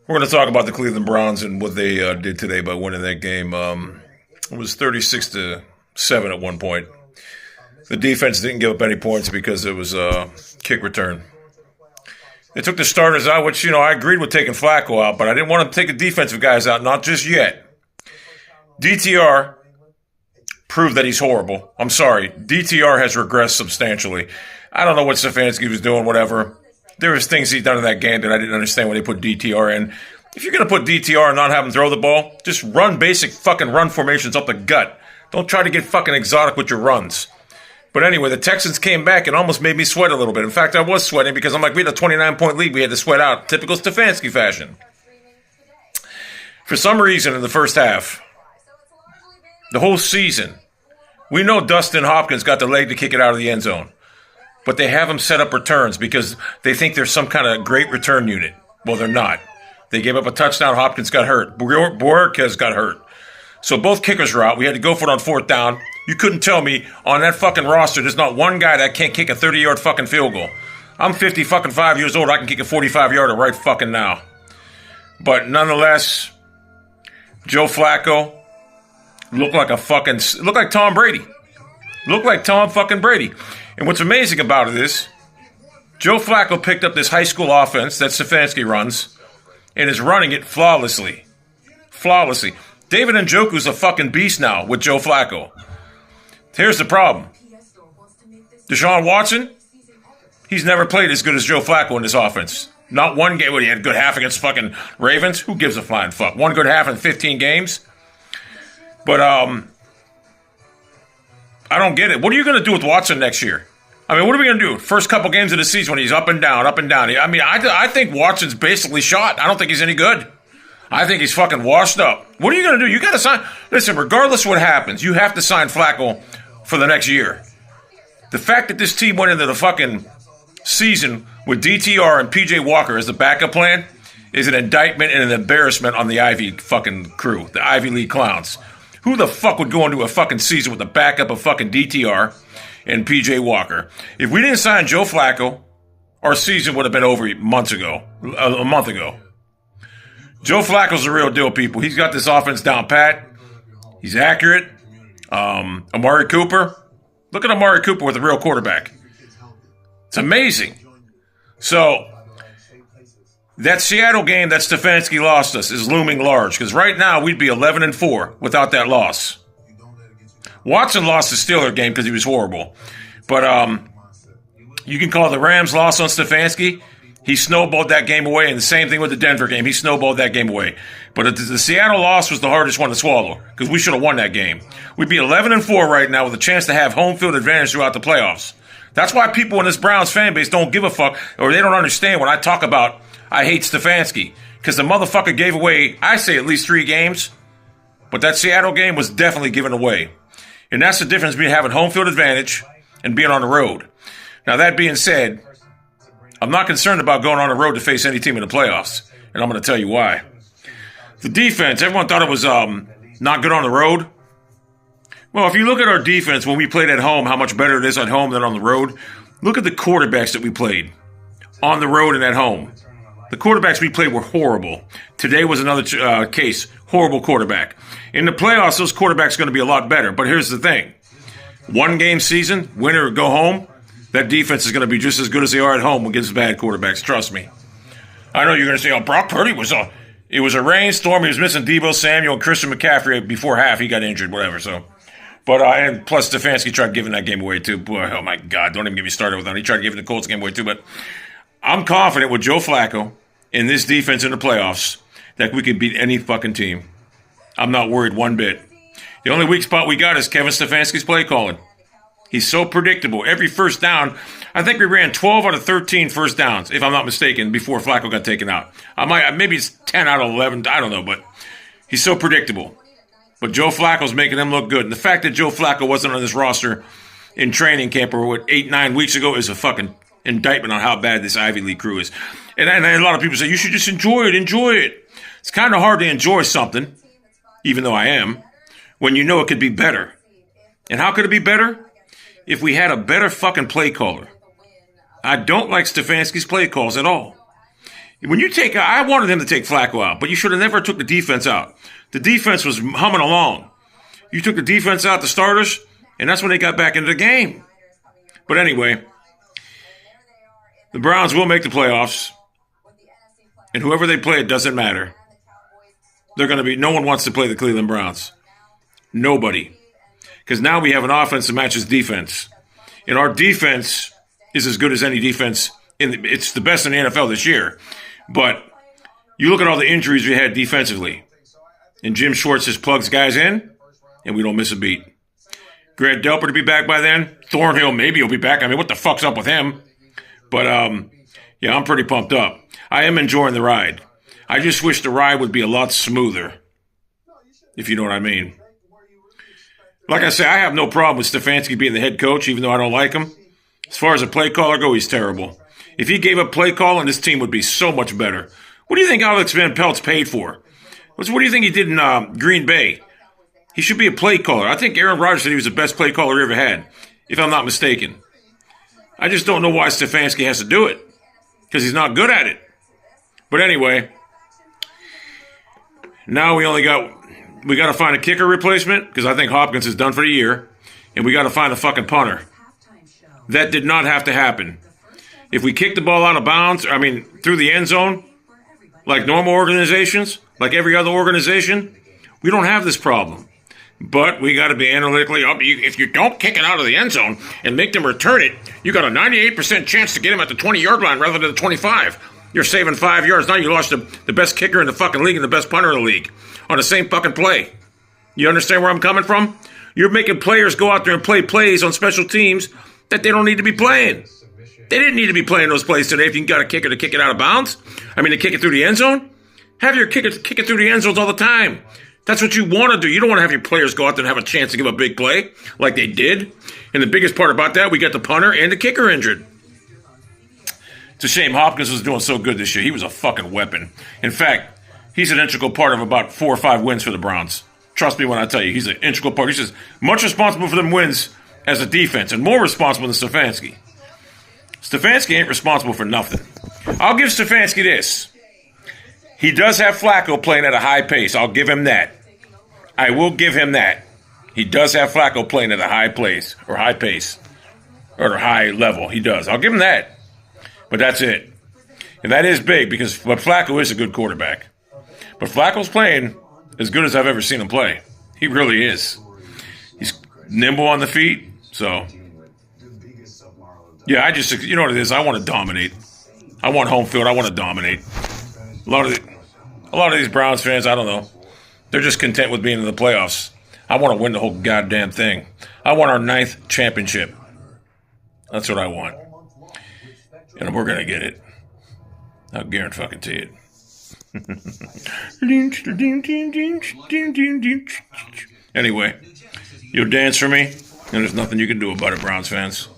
We're going to talk about the Cleveland Browns and what they did today by winning that game. It was 36-7 at one point. The defense didn't give up any points because it was a kick return. They took the starters out, which, I agreed with taking FLACCO out, but I didn't want to take the defensive guys out, not just yet. DTR proved that he's horrible. I'm sorry. DTR has regressed substantially. I don't know what Stefanski was doing, whatever. There was things he's done in that game that I didn't understand when they put DTR in. If you're going to put DTR and not have him throw the ball, just run basic fucking run formations up the gut. Don't try to get fucking exotic with your runs. But anyway, the Texans came back and almost made me sweat a little bit. In fact, I was sweating because I'm like, we had a 29-point lead. We had to sweat out. Typical Stefanski fashion. For some reason in the first half, the whole season, we know Dustin Hopkins got the leg to kick it out of the end zone. But they have him set up returns because they think they're some kind of great return unit. Well, they're not. They gave up a touchdown. Hopkins got hurt. Borquez got hurt. So both kickers were out. We had to go for it on fourth down. You couldn't tell me on that fucking roster there's not one guy that can't kick a 30-yard fucking field goal. I'm 5 years old. I can kick a 45-yarder right fucking now. But nonetheless, Joe FLACCO looked like Tom Brady. Looked like Tom fucking Brady. And what's amazing about it is, Joe FLACCO picked up this high school offense that Stefanski runs and is running it flawlessly. Flawlessly. David Njoku's a fucking beast now with Joe FLACCO. Here's the problem. Deshaun Watson, he's never played as good as Joe FLACCO in this offense. Not one game. He had a good half against fucking Ravens. Who gives a flying fuck? One good half in 15 games. But, I don't get it. What are you going to do with Watson next year? I mean, what are we going to do? First couple games of the season when he's up and down, up and down. I mean, I think Watson's basically shot. I don't think he's any good. I think he's fucking washed up. What are you going to do? You got to sign. Listen, regardless of what happens, you have to sign FLACCO for the next year. The fact that this team went into the fucking season with DTR and PJ Walker as the backup plan is an indictment and an embarrassment on the Ivy fucking crew, the Ivy League clowns. Who the fuck would go into a fucking season with the backup of fucking DTR and PJ Walker? If we didn't sign Joe FLACCO, our season would have been over months ago, a month ago. Joe Flacco's the real deal, people. He's got this offense down pat. He's accurate. Amari Cooper. Look at Amari Cooper with a real quarterback. It's amazing. So, that Seattle game that Stefanski lost us is looming large because right now we'd be 11-4 without that loss. Watson lost the Steelers game because he was horrible. But you can call the Rams loss on Stefanski. He snowballed that game away, and the same thing with the Denver game. He snowballed that game away. But the Seattle loss was the hardest one to swallow because we should have won that game. We'd be 11-4 right now with a chance to have home field advantage throughout the playoffs. That's why people in this Browns fan base don't give a fuck or they don't understand when I talk about I hate Stefanski because the motherfucker gave away, I say, at least 3 games. But that Seattle game was definitely given away. And that's the difference between having home field advantage and being on the road. Now, that being said, I'm not concerned about going on the road to face any team in the playoffs. And I'm going to tell you why. The defense, everyone thought it was not good on the road. Well, if you look at our defense when we played at home, how much better it is at home than on the road, look at the quarterbacks that we played on the road and at home. The quarterbacks we played were horrible. Today was another case. Horrible quarterback. In the playoffs, those quarterbacks are going to be a lot better. But here's the thing. 1-game season, win or go home, that defense is going to be just as good as they are at home against bad quarterbacks. Trust me. I know you're going to say, Brock Purdy it was a rainstorm. He was missing Deebo Samuel and Christian McCaffrey before half. He got injured, whatever. So, but and plus Stefanski tried giving that game away too. Boy, oh my God, don't even get me started with that. He tried giving the Colts game away too. But I'm confident with Joe FLACCO in this defense in the playoffs that we could beat any fucking team. I'm not worried one bit. The only weak spot we got is Kevin Stefanski's play calling. He's so predictable. Every first down, I think we ran 12 out of 13 first downs, if I'm not mistaken, before FLACCO got taken out. Maybe it's 10 out of 11, I don't know, but he's so predictable. But Joe Flacco's making him look good. And the fact that Joe FLACCO wasn't on this roster in training camp or 8-9 weeks ago is a fucking indictment on how bad this Ivy League crew is. And a lot of people say, you should just enjoy it. It's kind of hard to enjoy something, even though I am, when you know it could be better. And how could it be better? If we had a better fucking play caller. I don't like Stefanski's play calls at all. When you take, I wanted him to take Flacco out, but you should have never took the defense out. The defense was humming along. You took the defense out, the starters, and that's when they got back into the game. But anyway, the Browns will make the playoffs, and whoever they play, it doesn't matter. They're going to be, no one wants to play the Cleveland Browns. Nobody. Because now we have an offense that matches defense. And our defense is as good as any defense. It's the best in the NFL this year. But you look at all the injuries we had defensively. And Jim Schwartz just plugs guys in, and we don't miss a beat. Grant Delpit to be back by then. Thornhill, maybe he'll be back. I mean, what the fuck's up with him? But, yeah, I'm pretty pumped up. I am enjoying the ride. I just wish the ride would be a lot smoother, if you know what I mean. Like I say, I have no problem with Stefanski being the head coach, even though I don't like him. As far as a play caller go, he's terrible. If he gave up play calling, this team would be so much better. What do you think Alex Van Pelt's paid for? What do you think he did in Green Bay? He should be a play caller. I think Aaron Rodgers said he was the best play caller he ever had, if I'm not mistaken. I just don't know why Stefanski has to do it, because he's not good at it. But anyway, now we got to find a kicker replacement, because I think Hopkins is done for the year, and we got to find a fucking punter. That did not have to happen. If we kick the ball out of bounds, through the end zone, like normal organizations, like every other organization, we don't have this problem. But we got to be analytically up. If you don't kick it out of the end zone and make them return it, you got a 98% chance to get him at the 20-yard line rather than the 25. You're saving 5 yards. Now you lost the best kicker in the fucking league and the best punter in the league on the same fucking play. You understand where I'm coming from? You're making players go out there and play plays on special teams that they don't need to be playing. They didn't need to be playing those plays today if you got a kicker to kick it out of bounds. To kick it through the end zone. Have your kicker kick it through the end zones all the time. That's what you want to do. You don't want to have your players go out there and have a chance to give a big play like they did. And the biggest part about that, we got the punter and the kicker injured. It's a shame Hopkins was doing so good this year. He was a fucking weapon. In fact, he's an integral part of about 4 or 5 wins for the Browns. Trust me when I tell you, he's an integral part. He's as much responsible for them wins as a defense and more responsible than Stefanski. Stefanski ain't responsible for nothing. I'll give Stefanski this. He does have Flacco playing at a high pace. I'll give him that. I will give him that. He does have Flacco playing at a high pace, or high level. He does. I'll give him that. But that's it. And that is big but Flacco is a good quarterback. But Flacco's playing as good as I've ever seen him play. He really is. He's nimble on the feet. So, yeah, you know what it is. I want to dominate. I want home field. I want to dominate. A lot of these Browns fans, I don't know. They're just content with being in the playoffs. I want to win the whole goddamn thing. I want our 9th championship. That's what I want. And we're going to get it. I'll guarantee it. Anyway, you'll dance for me, and there's nothing you can do about it, Browns fans.